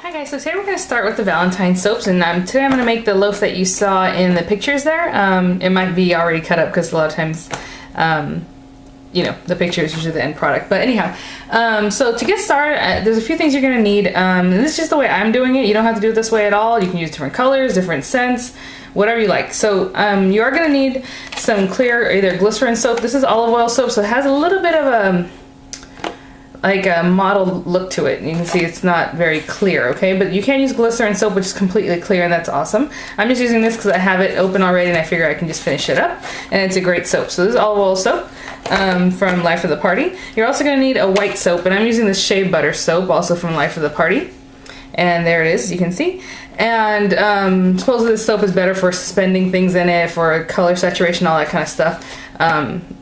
Hi guys, so today we're going to start with the Valentine soaps, and today I'm going to make the loaf that you saw in the pictures there. It might be already cut up because a lot of times, you know, the picture is usually the end product. But anyhow, so to get started, there's a few things you're going to need. This is just the way I'm doing it. You don't have to do it this way at all. You can use different colors, different scents, whatever you like. So you are going to need some clear, either glycerin soap. This is olive oil soap, so it has a little bit of a like a mottled look to it. You can see it's not very clear, okay? But you can use glycerin soap, which is completely clear, and that's awesome. I'm just using this because I have it open already and I figure I can just finish it up, and it's a great soap. So this is olive oil soap from Life of the Party. You're also going to need a white soap, and I'm using this shea butter soap, also from Life of the Party. And there it is, you can see. And supposedly this soap is better for suspending things in it, for color saturation, all that kind of stuff.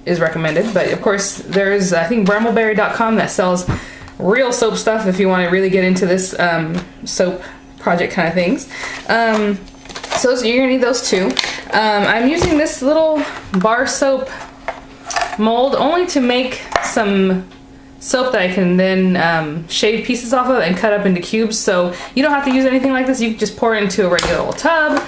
Is recommended. But of course there's, I think, brambleberry.com that sells real soap stuff if you want to really get into this soap project kind of things. So you're gonna need those two. I'm using this little bar soap mold only to make some soap that I can then shave pieces off of and cut up into cubes. So you don't have to use anything like this. You can just pour it into a regular old tub,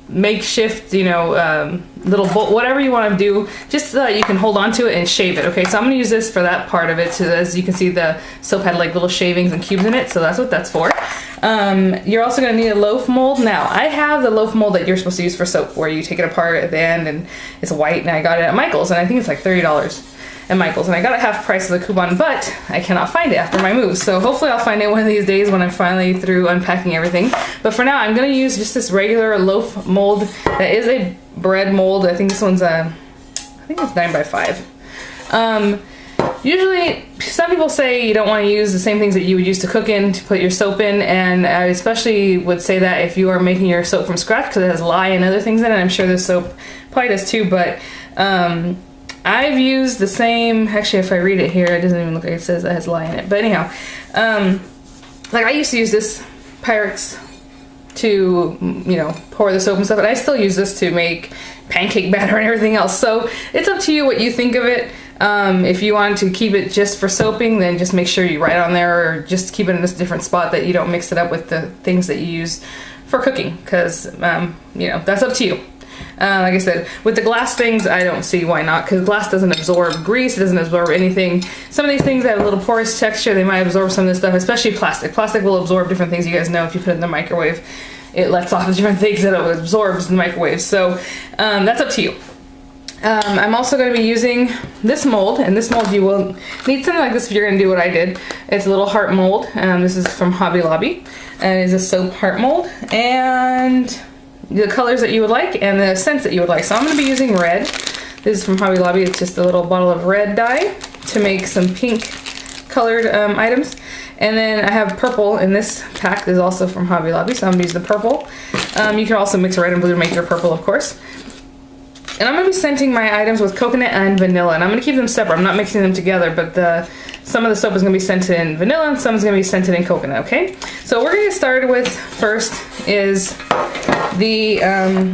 makeshift, you know, little bowl, whatever you want to do, just so that you can hold on to it and shave it. Okay, so I'm going to use this for that part of it. So as you can see, the soap had like little shavings and cubes in it, so that's what that's for. You're also going to need a loaf mold. Now, I have the loaf mold that you're supposed to use for soap, where you take it apart at the end and it's white, and I got it at Michael's, and I think it's like $30 at Michael's, and I got it half price of the coupon, but I cannot find it after my move. So hopefully I'll find it one of these days when I'm finally through unpacking everything. But for now, I'm gonna use just this regular loaf mold that is a bread mold. I think this one's I think it's 9x5. Usually, some people say you don't want to use the same things that you would use to cook in to put your soap in, and I especially would say that if you are making your soap from scratch, because it has lye and other things in it. I'm sure this soap probably does too, but I've used the same, actually if I read it here, it doesn't even look like it says it has lye in it. But anyhow, like I used to use this Pyrex to, you know, pour the soap and stuff, and I still use this to make pancake batter and everything else. So it's up to you what you think of it. If you want to keep it just for soaping, then just make sure you write on there, or just keep it in this different spot that you don't mix it up with the things that you use for cooking, because, you know, that's up to you. Like I said, with the glass things, I don't see why not, because glass doesn't absorb grease, it doesn't absorb anything. Some of these things have a little porous texture, they might absorb some of this stuff, especially plastic. Plastic will absorb different things. You guys know if you put it in the microwave, it lets off different things that it absorbs in the microwave. So that's up to you. I'm also going to be using this mold, and this mold you will need something like this if you're going to do what I did. It's a little heart mold. This is from Hobby Lobby, and it's a soap heart mold, and the colors that you would like and the scents that you would like. So I'm going to be using red. This is from Hobby Lobby. It's just a little bottle of red dye to make some pink colored items. And then I have purple in this pack. This is also from Hobby Lobby, so I'm going to use the purple. You can also mix red and blue to make your purple, of course. And I'm going to be scenting my items with coconut and vanilla, and I'm going to keep them separate. I'm not mixing them together, but some of the soap is going to be scented in vanilla and some is going to be scented in coconut, okay? So what we're going to get started with first is the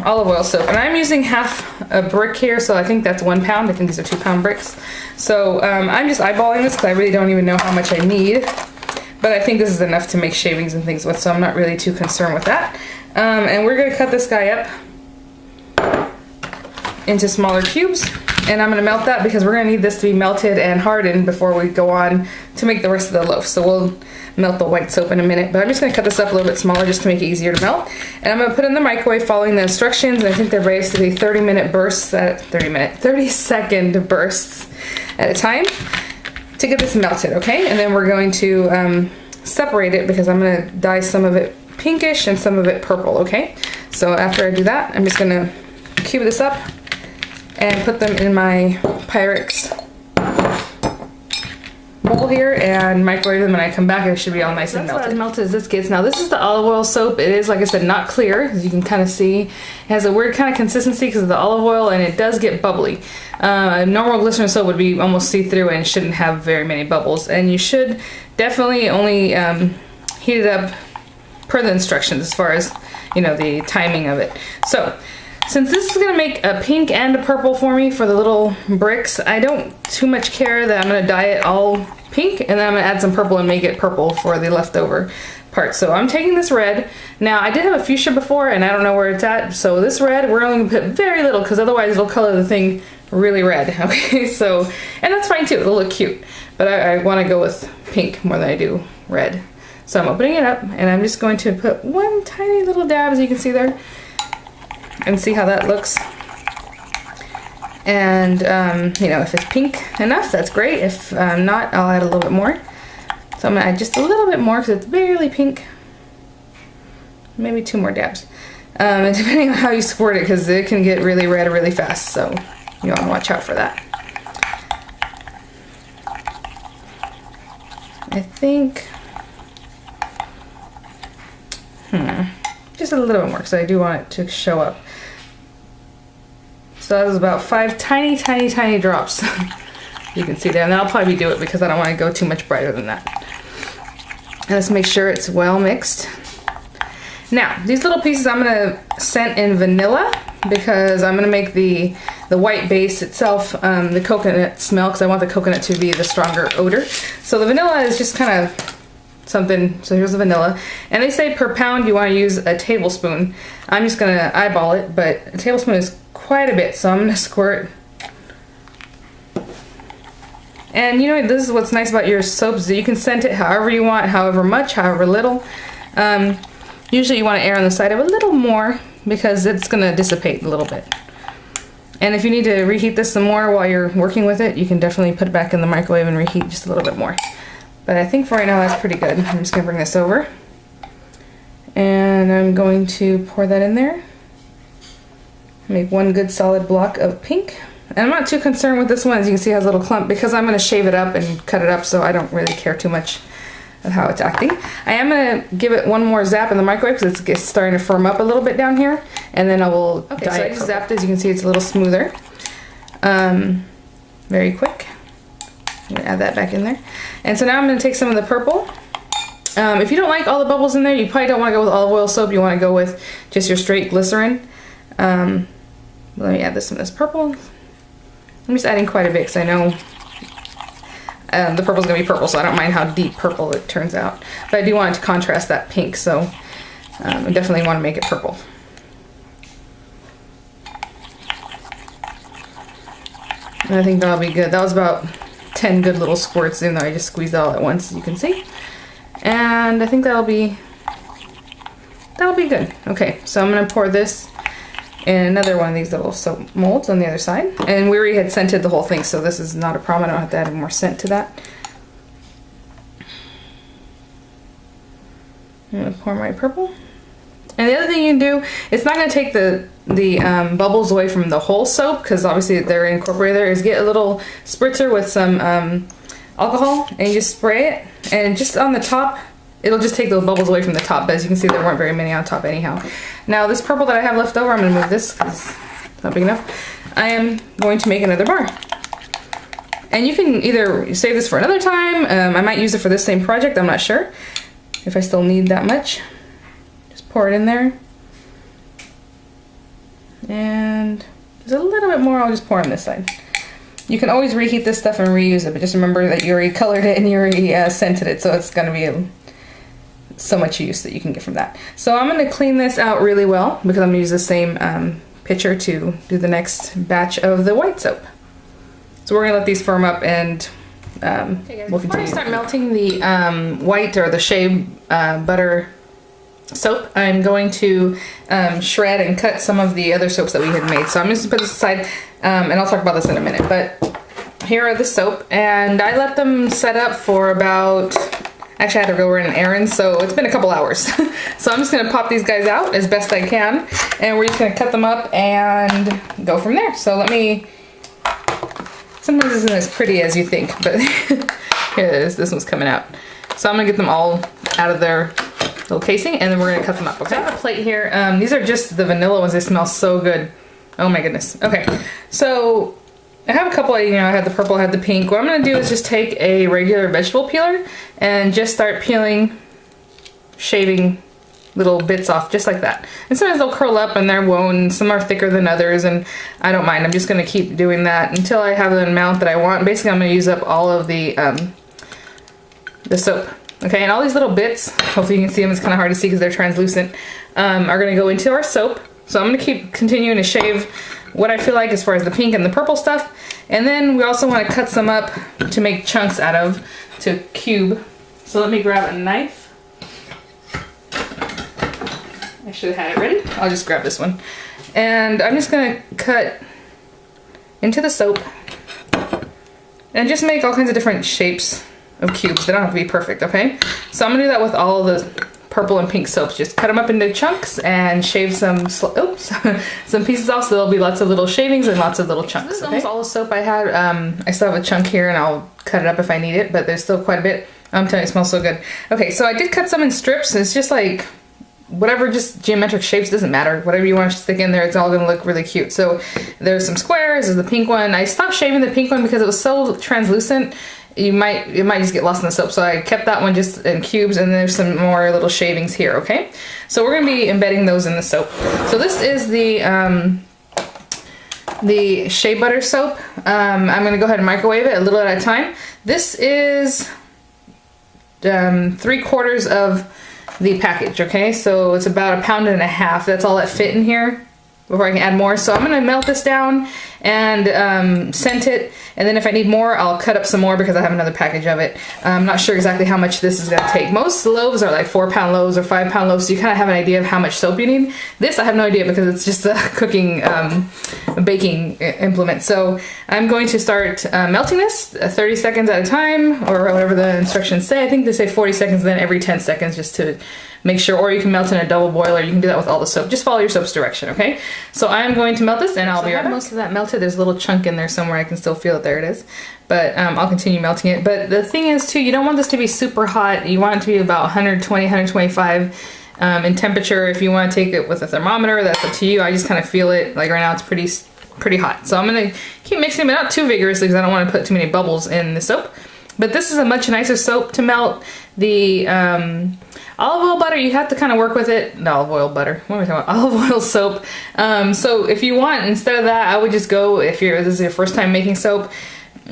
olive oil soap. And I'm using half a brick here, so I think that's 1 pound. I think these are 2-pound bricks. So I'm just eyeballing this because I really don't even know how much I need. But I think this is enough to make shavings and things with, so I'm not really too concerned with that. And we're going to cut this guy up into smaller cubes, and I'm going to melt that because we're going to need this to be melted and hardened before we go on to make the rest of the loaf. So we'll melt the white soap in a minute, but I'm just going to cut this up a little bit smaller just to make it easier to melt. And I'm going to put it in the microwave following the instructions. I think they're basically 30-minute bursts, 30-second bursts at a time to get this melted, okay? And then we're going to separate it because I'm going to dye some of it pinkish and some of it purple, okay? So after I do that, I'm just going to cube this up and put them in my Pyrex bowl here and microwave them. When I come back, it should be all nice and melted. That's about as melted as this gets. Now this is the olive oil soap. It is, like I said, not clear, as you can kind of see. It has a weird kind of consistency because of the olive oil, and it does get bubbly. Normal glycerin soap would be almost see-through and shouldn't have very many bubbles. And you should definitely only heat it up per the instructions as far as, you know, the timing of it. So since this is going to make a pink and a purple for me for the little bricks, I don't too much care that I'm going to dye it all pink, and then I'm going to add some purple and make it purple for the leftover parts. So I'm taking this red. Now I did have a fuchsia before and I don't know where it's at. So this red, we're only gonna put very little because otherwise it'll color the thing really red. Okay, so, and that's fine too, it'll look cute. But I wanna go with pink more than I do red. So I'm opening it up and I'm just going to put one tiny little dab, as you can see there, and see how that looks. And you know, if it's pink enough, that's great. If not, I'll add a little bit more. So I'm gonna add just a little bit more because it's barely pink. Maybe 2 more dabs. And depending on how you squirt it, because it can get really red really fast, so you want to watch out for that. I think, just a little bit more because I do want it to show up. So that was about 5 tiny, tiny, tiny drops. You can see there, and I'll probably do it because I don't want to go too much brighter than that. And let's make sure it's well mixed. Now, these little pieces I'm gonna scent in vanilla because I'm gonna make the white base itself the coconut smell, because I want the coconut to be the stronger odor. So the vanilla is just kind of something, so here's the vanilla. And they say per pound you want to use a tablespoon. I'm just gonna eyeball it, but a tablespoon is quite a bit, so I'm gonna squirt. And you know, this is what's nice about your soaps, that you can scent it however you want, however much, however little. Usually you want to err on the side of a little more because it's going to dissipate a little bit. And if you need to reheat this some more while you're working with it, you can definitely put it back in the microwave and reheat just a little bit more. But I think for right now that's pretty good. I'm just going to bring this over. And I'm going to pour that in there. Make one good solid block of pink. And I'm not too concerned with this one, as you can see it has a little clump, because I'm going to shave it up and cut it up, so I don't really care too much of how it's acting. I am going to give it one more zap in the microwave because it's starting to firm up a little bit down here, and then I will dye it. So I just zapped it. As you can see, it's a little smoother. Very quick. I'm going to add that back in there. And so now I'm going to take some of the purple. If you don't like all the bubbles in there, you probably don't want to go with olive oil soap. You want to go with just your straight glycerin. Let me add some of this purple. I'm just adding quite a bit because I know the purple's gonna be purple, so I don't mind how deep purple it turns out. But I do want it to contrast that pink, so I definitely want to make it purple. And I think that'll be good. That was about 10 good little squirts, even though I just squeezed it all at once, as you can see. And I think that'll be good. Okay, so I'm gonna pour this in another one of these little soap molds on the other side. And we already had scented the whole thing, so this is not a problem. I don't have to add any more scent to that. I'm gonna pour my purple. And the other thing you can do, it's not gonna take the bubbles away from the whole soap, because obviously they're incorporated there, is get a little spritzer with some alcohol, and you just spray it, and just on the top, it'll just take those bubbles away from the top, but as you can see, there weren't very many on top anyhow. Now this purple that I have left over, I'm gonna move this because it's not big enough. I am going to make another bar. And you can either save this for another time, I might use it for this same project, I'm not sure if I still need that much. Just pour it in there. And just a little bit more, I'll just pour on this side. You can always reheat this stuff and reuse it, but just remember that you already colored it and you already scented it, so it's gonna be so much use that you can get from that. So I'm going to clean this out really well because I'm going to use the same pitcher to do the next batch of the white soap. So we're going to let these firm up and we'll continue. Before I start melting the white or the shea butter soap, I'm going to shred and cut some of the other soaps that we had made. So I'm just going to put this aside and I'll talk about this in a minute. But here are the soap, and I let them set up for about... Actually, I had to go run an errand, so it's been a couple hours. So I'm just gonna pop these guys out as best I can, and we're just gonna cut them up and go from there. So let me, sometimes this isn't as pretty as you think, but here it is, this one's coming out. So I'm gonna get them all out of their little casing, and then we're gonna cut them up, okay? So I have a plate here. These are just the vanilla ones, they smell so good. Oh my goodness. Okay, so I have a couple, I had the purple, I had the pink. What I'm going to do is just take a regular vegetable peeler and just start peeling, shaving little bits off just like that. And sometimes they'll curl up and they're woven, some are thicker than others, and I don't mind. I'm just going to keep doing that until I have the amount that I want. Basically, I'm going to use up all of the soap Okay, and all these little bits, hopefully you can see them, it's kind of hard to see because they're translucent, are going to go into our soap. So I'm going to keep continuing to shave what I feel like as far as the pink and the purple stuff. And then we also want to cut some up to make chunks out of, to cube. So let me grab a knife. I should have had it ready. I'll just grab this one. And I'm just going to cut into the soap and just make all kinds of different shapes of cubes. They don't have to be perfect, okay? So I'm gonna do that with all the purple and pink soaps. Just cut them up into chunks and shave some some pieces off, so there'll be lots of little shavings and lots of little chunks. This is almost all the soap I had. I still have a chunk here and I'll cut it up if I need it, but there's still quite a bit. I'm telling you, it smells so good. Okay, so I did cut some in strips. It's just like whatever, just geometric shapes, doesn't matter. Whatever you want to stick in there, it's all gonna look really cute. So there's some squares, there's the pink one. I stopped shaving the pink one because it was so translucent. It might just get lost in the soap, so I kept that one just in cubes, and there's some more little shavings here, okay? So we're gonna be embedding those in the soap. So this is the shea butter soap. I'm gonna go ahead and microwave it a little at a time. This is 3/4 of the package, okay? So it's about 1.5 pounds. That's all that fit in here before I can add more. So I'm gonna melt this down and scent it, and then if I need more, I'll cut up some more because I have another package of it. I'm not sure exactly how much this is gonna take. Most loaves are like 4-pound loaves or 5-pound loaves, so you kind of have an idea of how much soap you need. This I have no idea because it's just a cooking, baking implement. So I'm going to start melting this 30 seconds at a time, or whatever the instructions say. I think they say 40 seconds, then every 10 seconds, just to make sure, or you can melt in a double boiler. You can do that with all the soap. Just follow your soap's direction, okay? So I'm going to melt this, and I'll be right back. Most of that melted. There's a little chunk in there somewhere. I can still feel it. There it is. But I'll continue melting it. But the thing is, too, you don't want this to be super hot. You want it to be about 120, 125 in temperature. If you want to take it with a thermometer, that's up to you. I just kind of feel it. Like right now, it's pretty hot. So I'm going to keep mixing it, but not too vigorously because I don't want to put too many bubbles in the soap. But this is a much nicer soap to melt. The olive oil butter, you have to kind of work with it. No, olive oil butter. What am I talking about? Olive oil soap. So if you want, instead of that, I would just go, if this is your first time making soap,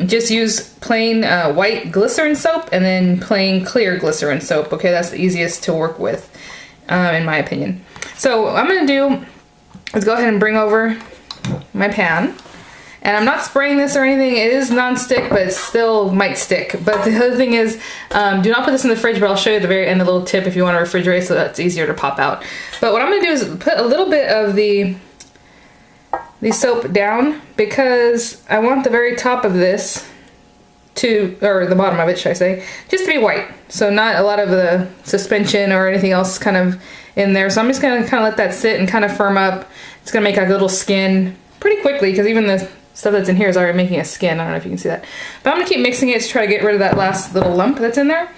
just use plain white glycerin soap and then plain clear glycerin soap. Okay, that's the easiest to work with, in my opinion. So what I'm going to do is go ahead and bring over my pan. And I'm not spraying this or anything. It is non-stick, but it still might stick. But the other thing is, do not put this in the fridge, but I'll show you at the very end a little tip if you want to refrigerate so that's easier to pop out. But what I'm going to do is put a little bit of the soap down because I want the very top of this or the bottom of it, should I say, just to be white. So not a lot of the suspension or anything else kind of in there. So I'm just going to kind of let that sit and kind of firm up. It's going to make like a little skin pretty quickly because even the stuff that's in here is already making a skin. I don't know if you can see that. But I'm going to keep mixing it to try to get rid of that last little lump that's in there.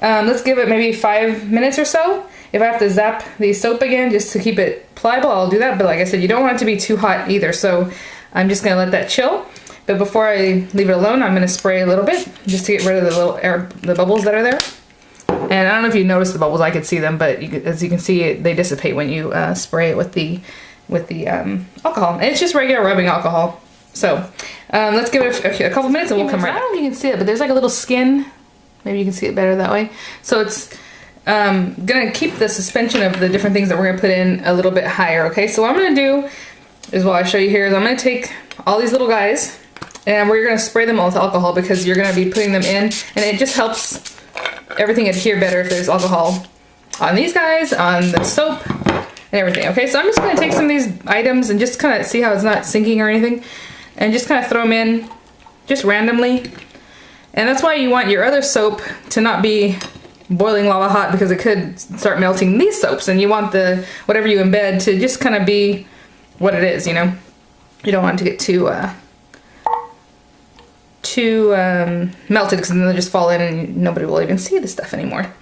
Let's give it maybe 5 minutes or so. If I have to zap the soap again just to keep it pliable, I'll do that. But like I said, you don't want it to be too hot either. So I'm just going to let that chill. But before I leave it alone, I'm going to spray a little bit just to get rid of the little air, the bubbles that are there. And I don't know if you noticed the bubbles. I could see them, but as you can see, they dissipate when you spray it with the alcohol. And it's just regular rubbing alcohol. So let's give it a couple minutes and we'll come right back. I don't know if you can see it, but there's like a little skin. Maybe you can see it better that way. So it's gonna keep the suspension of the different things that we're gonna put in a little bit higher, okay? So what I'm gonna do is, what I show you here, is I'm gonna take all these little guys and we're gonna spray them all with alcohol because you're gonna be putting them in, and it just helps everything adhere better if there's alcohol on these guys, on the soap, and everything, okay? So I'm just gonna take some of these items and just kind of see how it's not sinking or anything, and just kind of throw them in just randomly. And that's why you want your other soap to not be boiling lava hot, because it could start melting these soaps, and you want the whatever you embed to just kind of be what it is, you know? You don't want it to get too melted, because then they'll just fall in and nobody will even see the stuff anymore.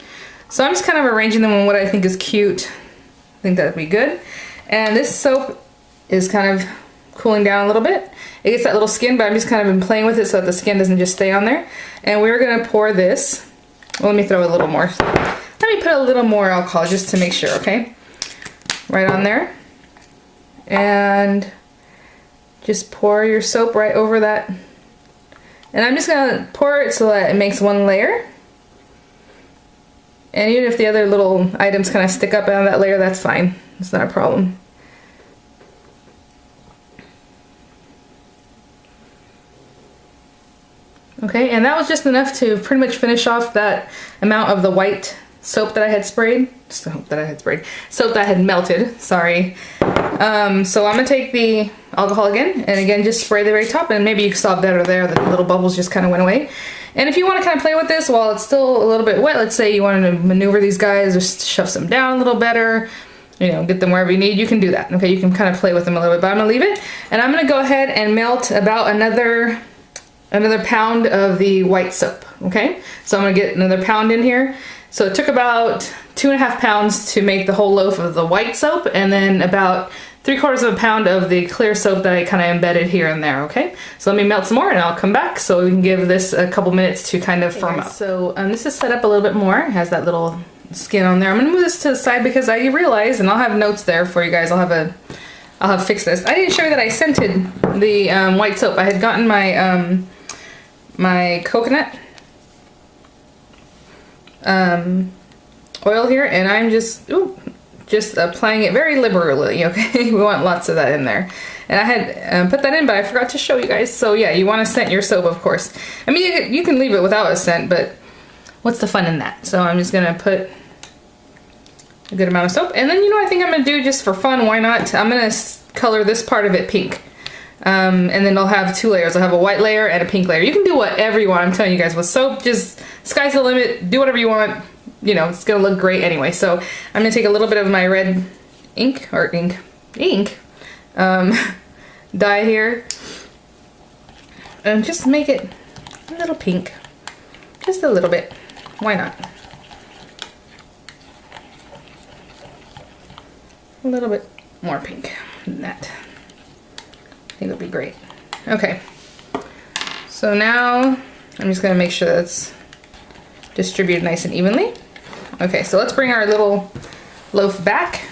So I'm just kind of arranging them on what I think is cute. I think that'd be good. And this soap is kind of cooling down a little bit. It gets that little skin, but I'm just kind of been playing with it so that the skin doesn't just stay on there. And we're gonna pour this. Well, let me throw a little more. Let me put a little more alcohol just to make sure, okay? Right on there. And just pour your soap right over that. And I'm just gonna pour it so that it makes one layer. And even if the other little items kind of stick up out of that layer, that's fine. It's not a problem. Okay, and that was just enough to pretty much finish off that amount of the white soap that I had sprayed. Soap that I had melted, sorry. So I'm gonna take the alcohol again, and again just spray the very top, and maybe you saw better there, the little bubbles just kind of went away. And if you want to kind of play with this while it's still a little bit wet, let's say you wanted to maneuver these guys, just shove some down a little better, you know, get them wherever you need, you can do that. Okay, you can kind of play with them a little bit, but I'm gonna leave it, and I'm gonna go ahead and melt about another pound of the white soap. Okay, so I'm gonna get another pound in here. So it took about 2.5 pounds to make the whole loaf of the white soap, and then about 3/4 of a pound of the clear soap that I kind of embedded here and there. Okay, so let me melt some more and I'll come back so we can give this a couple minutes to kind of firm up. So this is set up a little bit more. It has that little skin on there. I'm gonna move this to the side because I realized, and I'll have notes there for you guys. I'll have fixed this. I didn't show you that I scented the white soap. I had gotten my my coconut oil here, and I'm just applying it very liberally. Okay, we want lots of that in there, and I had put that in, but I forgot to show you guys. So yeah, you want to scent your soap, of course. I mean, you can leave it without a scent, but what's the fun in that? So I'm just gonna put a good amount of soap, and then you know what I think I'm gonna do just for fun. Why not? I'm gonna color this part of it pink. And then I'll have 2 layers. I'll have a white layer and a pink layer. You can do whatever you want. I'm telling you guys, with soap, just sky's the limit. Do whatever you want. You know, it's gonna look great anyway. So I'm gonna take a little bit of my red ink dye here, and just make it a little pink, just a little bit. Why not? A little bit more pink than that. I think it'll be great. Okay, so now I'm just gonna make sure that's distributed nice and evenly. Okay, so let's bring our little loaf back,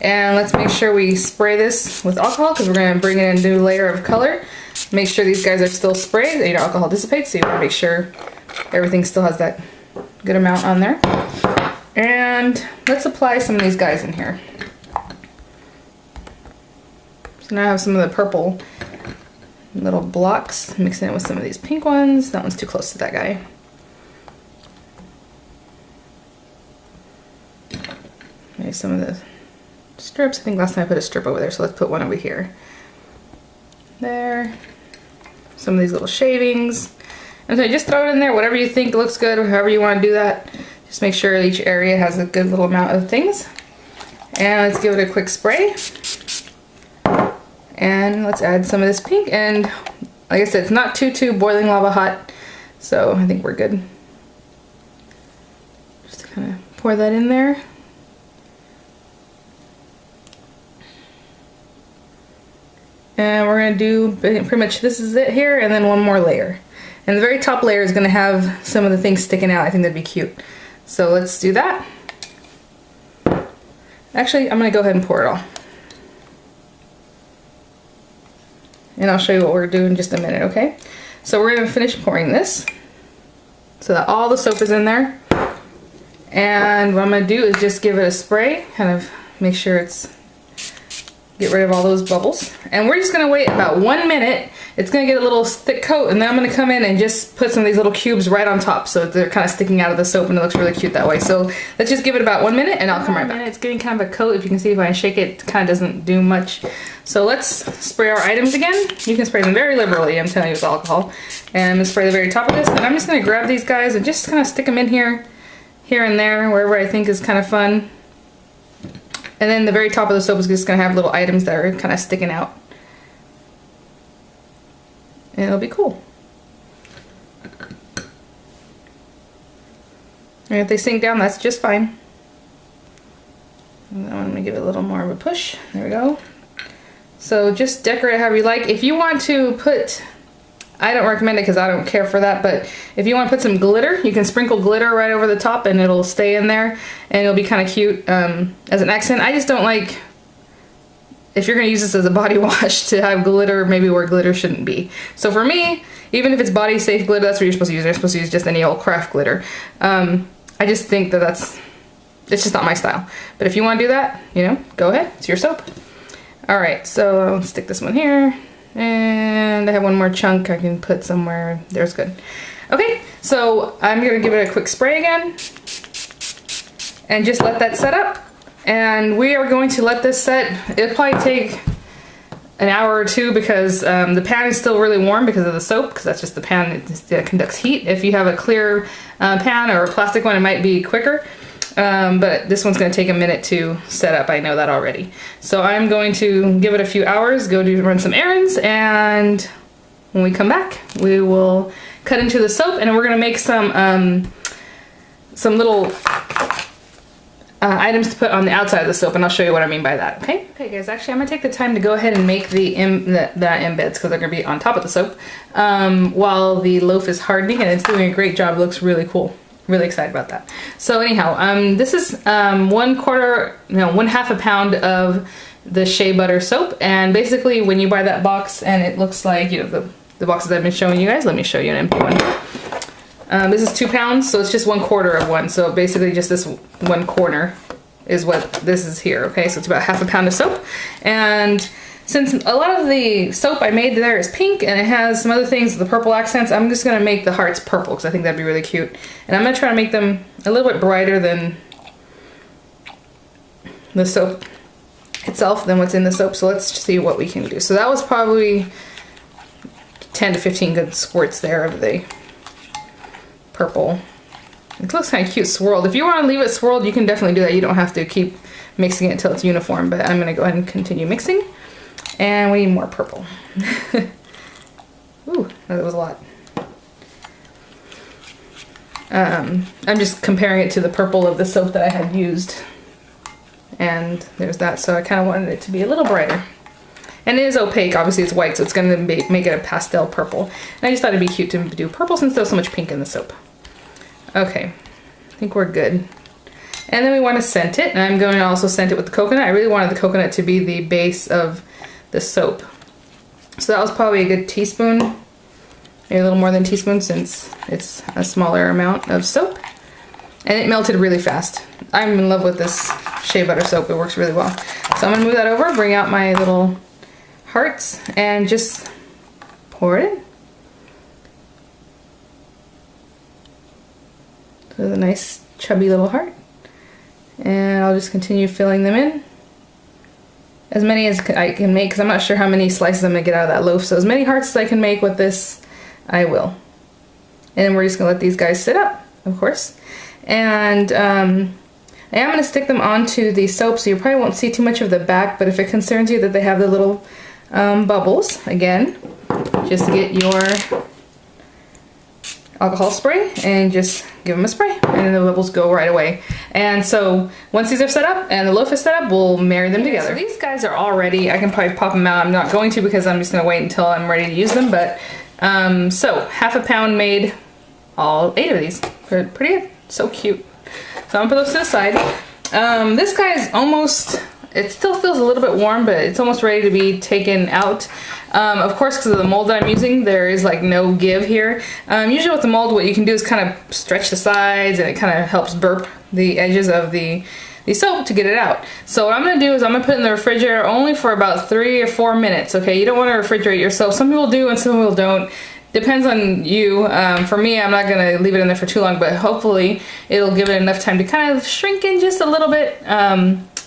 and let's make sure we spray this with alcohol because we're gonna bring in a new layer of color. Make sure these guys are still sprayed. You know, alcohol dissipates, so you wanna make sure everything still has that good amount on there. And let's apply some of these guys in here. So now I have some of the purple little blocks, mixing it with some of these pink ones. That one's too close to that guy. Maybe some of the strips. I think last time I put a strip over there, so let's put one over here. There. Some of these little shavings. And so just throw it in there, whatever you think looks good, or however you want to do that. Just make sure each area has a good little amount of things. And let's give it a quick spray. And let's add some of this pink, and like I said, it's not too boiling lava hot, so I think we're good. Just kind of pour that in there. And we're gonna do pretty much, this is it here, and then one more layer. And the very top layer is gonna have some of the things sticking out. I think that'd be cute. So let's do that. Actually, I'm gonna go ahead and pour it all. And I'll show you what we're doing in just a minute, okay? So we're gonna finish pouring this so that all the soap is in there. And what I'm gonna do is just give it a spray, kind of make sure it's, get rid of all those bubbles. And we're just gonna wait about 1 minute. It's gonna get a little thick coat, and then I'm gonna come in and just put some of these little cubes right on top so they're kind of sticking out of the soap, and it looks really cute that way. So let's just give it about 1 minute and I'll come right back. It's getting kind of a coat. If you can see, if I shake it, it kind of doesn't do much. So let's spray our items again. You can spray them very liberally, I'm telling you, with alcohol. And I'm gonna spray the very top of this, and I'm just gonna grab these guys and just kind of stick them in here and there, wherever I think is kind of fun. And then the very top of the soap is just gonna have little items that are kind of sticking out. And it'll be cool. And if they sink down, that's just fine. And I'm gonna give it a little more of a push. There we go. So just decorate it however you like. If you want to put, I don't recommend it because I don't care for that, but if you want to put some glitter, you can sprinkle glitter right over the top and it'll stay in there and it'll be kind of cute as an accent. I just don't like, if you're going to use this as a body wash, to have glitter maybe where glitter shouldn't be. So for me, even if it's body safe glitter, that's what you're supposed to use. You're supposed to use just any old craft glitter. I just think that it's just not my style. But if you want to do that, you know, go ahead. It's your soap. All right, so I'll stick this one here. And I have one more chunk I can put somewhere. There's good. Okay, so I'm gonna give it a quick spray again and just let that set up. And we are going to let this set. It'll probably take an hour or two because the pan is still really warm because of the soap, because that's just the pan that conducts heat. If you have a clear pan or a plastic one, it might be quicker. But this one's going to take a minute to set up. I know that already. So I'm going to give it a few hours, run some errands, and when we come back, we will cut into the soap, and we're going to make some little items to put on the outside of the soap, and I'll show you what I mean by that. Okay guys, actually I'm gonna take the time to go ahead and make the embeds, because they're gonna be on top of the soap while the loaf is hardening, and it's doing a great job. It looks really cool. Really excited about that. So anyhow, this is 1/2 a pound of the shea butter soap, and basically when you buy that box and it looks like, you know, the boxes I've been showing you guys, let me show you an empty one. This is 2 pounds, so it's just 1/4 of one. So basically just this 1/4 is what this is here, okay? So it's about 1/2 pound of soap. And since a lot of the soap I made there is pink and it has some other things, the purple accents, I'm just gonna make the hearts purple because I think that'd be really cute. And I'm gonna try to make them a little bit brighter than the soap itself, than what's in the soap. So let's see what we can do. So that was probably 10 to 15 good squirts there of the purple. It looks kind of cute swirled. If you want to leave it swirled, you can definitely do that. You don't have to keep mixing it until it's uniform, but I'm going to go ahead and continue mixing. And we need more purple. Ooh, that was a lot. I'm just comparing it to the purple of the soap that I had used. And there's that, so I kind of wanted it to be a little brighter. And it is opaque, obviously it's white, so it's going to make it a pastel purple. And I just thought it'd be cute to do purple since there's so much pink in the soap. Okay, I think we're good. And then we want to scent it, and I'm going to also scent it with the coconut. I really wanted the coconut to be the base of the soap. So that was probably a good teaspoon, maybe a little more than a teaspoon since it's a smaller amount of soap. And it melted really fast. I'm in love with this shea butter soap, it works really well. So I'm going to move that over, bring out my little hearts, and just pour it in. So a nice chubby little heart. And I'll just continue filling them in. As many as I can make, because I'm not sure how many slices I'm going to get out of that loaf. So as many hearts as I can make with this, I will. And then we're just going to let these guys sit up, of course. And I am going to stick them onto the soap, so you probably won't see too much of the back, but if it concerns you that they have the little bubbles, again, just get your alcohol spray and just give them a spray, and then the bubbles go right away. And so once these are set up and the loaf is set up, we'll marry them together. So these guys are all ready. I can probably pop them out. I'm not going to because I'm just going to wait until I'm ready to use them, but so 1/2 pound made all 8 of these. Pretty good. So cute. So I'm gonna put those to the side. This guy is almost, it still feels a little bit warm, but it's almost ready to be taken out. Of course, because of the mold that I'm using, there is like no give here. Usually with the mold, what you can do is kind of stretch the sides, and it kind of helps burp the edges of the soap to get it out. So what I'm gonna do is I'm gonna put it in the refrigerator only for about 3 or 4 minutes, okay? You don't wanna refrigerate your soap. Some people do and some people don't. Depends on you. For me, I'm not going to leave it in there for too long, but hopefully it'll give it enough time to kind of shrink in just a little bit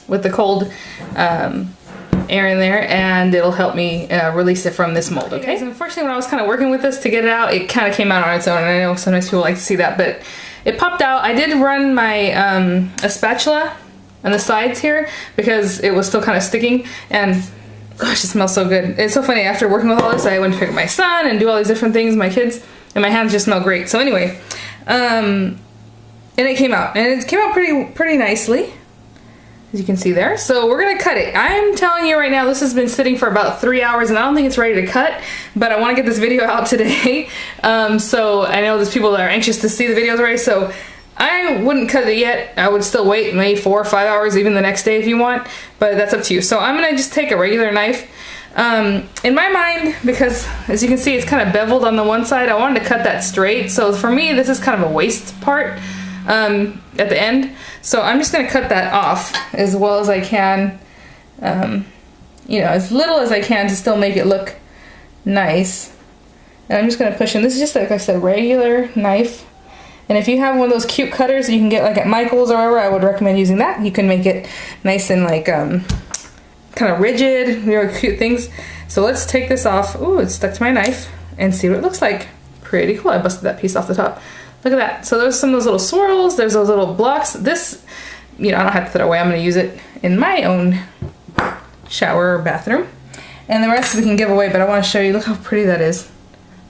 with the cold air in there, and it'll help me release it from this mold, okay? Unfortunately, when I was kind of working with this to get it out, it kind of came out on its own, and I know sometimes people like to see that, but it popped out. I did run my a spatula on the sides here because it was still kind of sticking, and gosh, it smells so good. It's so funny, after working with all this, I went to pick up my son and do all these different things, my kids, and my hands just smell great. So anyway, and it came out, and it came out pretty nicely, as you can see there. So we're gonna cut it. I'm telling you right now, this has been sitting for about 3 hours, and I don't think it's ready to cut, but I wanna get this video out today. So I know there's people that are anxious to see the videos already, so I wouldn't cut it yet. I would still wait maybe 4 or 5 hours, even the next day if you want, but that's up to you. So I'm gonna just take a regular knife. In my mind, because as you can see, it's kind of beveled on the one side, I wanted to cut that straight. So for me, this is kind of a waste part at the end. So I'm just going to cut that off as well as I can, you know, as little as I can to still make it look nice. And I'm just going to push in. This is just, like I said, regular knife. And if you have one of those cute cutters that you can get like at Michael's or wherever, I would recommend using that. You can make it nice and like kind of rigid, really cute things. So let's take this off. Ooh, it's stuck to my knife, and see what it looks like. Pretty cool. I busted that piece off the top. Look at that. So there's some of those little swirls. There's those little blocks. This, you know, I don't have to throw away. I'm going to use it in my own shower or bathroom. And the rest we can give away, but I want to show you. Look how pretty that is.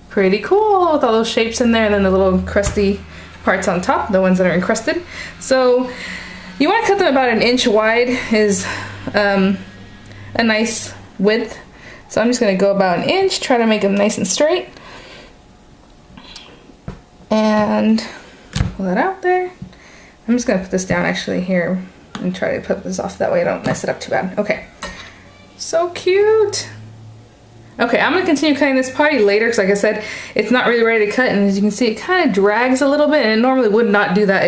Pretty cool with all those shapes in there, and then the little crusty parts on top, the ones that are encrusted. So you want to cut them about 1 inch wide is a nice width. So I'm just going to go about 1 inch, try to make them nice and straight. And pull that out there. I'm just going to put this down actually here and try to put this off, that way I don't mess it up too bad. Okay. So cute. Okay, I'm going to continue cutting this probably later because, like I said, it's not really ready to cut, and as you can see, it kind of drags a little bit, and it normally would not do that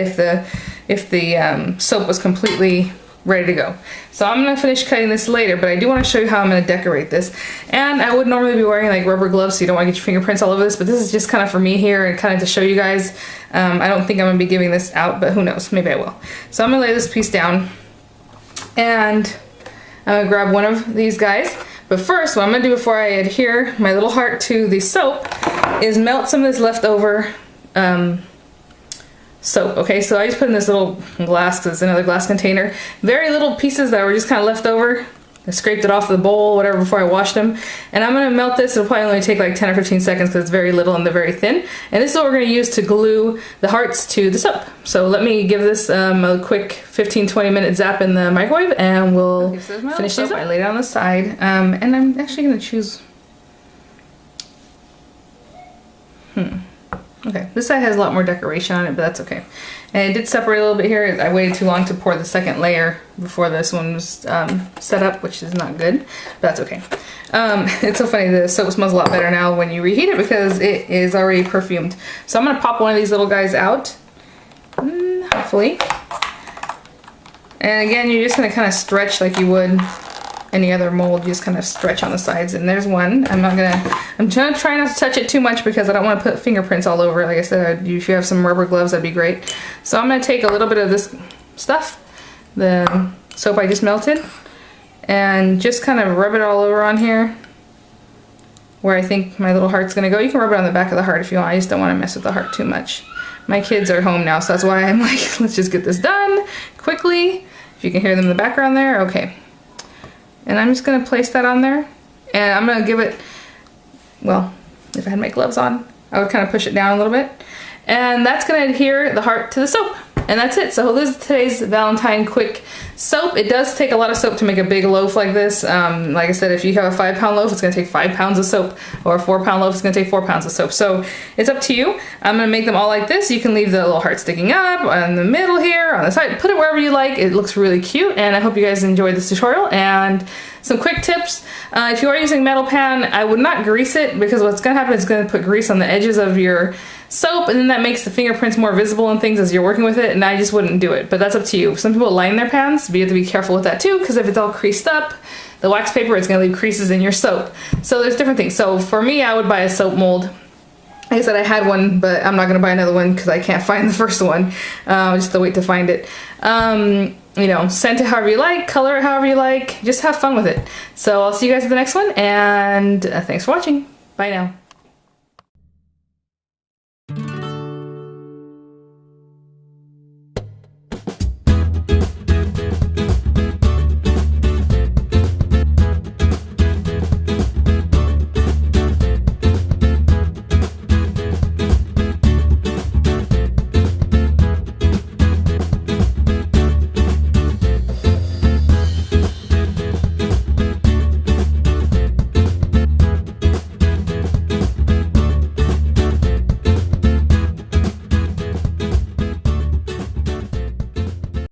if the soap was completely ready to go. So I'm going to finish cutting this later, but I do want to show you how I'm going to decorate this. And I would normally be wearing like rubber gloves, so you don't want to get your fingerprints all over this, but this is just kind of for me here and kind of to show you guys. I don't think I'm going to be giving this out, but who knows, maybe I will. So I'm going to lay this piece down, and I'm going to grab one of these guys. But first, what I'm going to do before I adhere my little heart to the soap is melt some of this leftover soap. Okay, so I just put in this little glass, because it's another glass container. Very little pieces that were just kind of left over. I scraped it off the bowl, whatever, before I washed them. And I'm going to melt this. It'll probably only take like 10 or 15 seconds because it's very little and they're very thin. And this is what we're going to use to glue the hearts to the soap. So let me give this a quick 15-20 minute zap in the microwave, and we'll finish these up. I laid it on the side, and I'm actually going to choose... Okay, this side has a lot more decoration on it, but that's okay. And it did separate a little bit here. I waited too long to pour the second layer before this one was set up, which is not good, but that's okay. It's so funny, the soap smells a lot better now when you reheat it because it is already perfumed. So I'm going to pop one of these little guys out, hopefully. And again, you're just going to kind of stretch like you would any other mold. You just kind of stretch on the sides, and there's one. I'm gonna try not to touch it too much because I don't want to put fingerprints all over it. Like I said, if you have some rubber gloves, that'd be great. So I'm gonna take a little bit of this stuff, the soap I just melted, and just kind of rub it all over on here where I think my little heart's gonna go. You can rub it on the back of the heart if you want. I just don't want to mess with the heart too much. My kids are home now, so that's why I'm like, let's just get this done quickly. If you can hear them in the background there, okay. And I'm just going to place that on there, and I'm going to give it, well, if I had my gloves on, I would kind of push it down a little bit. And that's going to adhere the heart to the soap. And that's it. So this is today's Valentine quick soap. It does take a lot of soap to make a big loaf like this. Like I said, if you have a 5-pound loaf, it's going to take 5 pounds of soap. Or a 4-pound loaf, it's going to take 4 pounds of soap. So it's up to you. I'm going to make them all like this. You can leave the little heart sticking up on the middle here, on the side. Put it wherever you like. It looks really cute. And I hope you guys enjoyed this tutorial. And some quick tips. If you are using metal pan, I would not grease it, because what's going to happen is it's going to put grease on the edges of your soap, and then that makes the fingerprints more visible and things as you're working with it, and I just wouldn't do it, but that's up to you. Some people line their pans, but you have to be careful with that too, because if it's all creased up, the wax paper is going to leave creases in your soap. So there's different things. So for me, I would buy a soap mold. Like I said, I had one, but I'm not going to buy another one because I can't find the first one. Just to wait to find it. You know, scent it however you like, color it however you like, just have fun with it. So I'll see you guys at the next one, and thanks for watching. Bye now.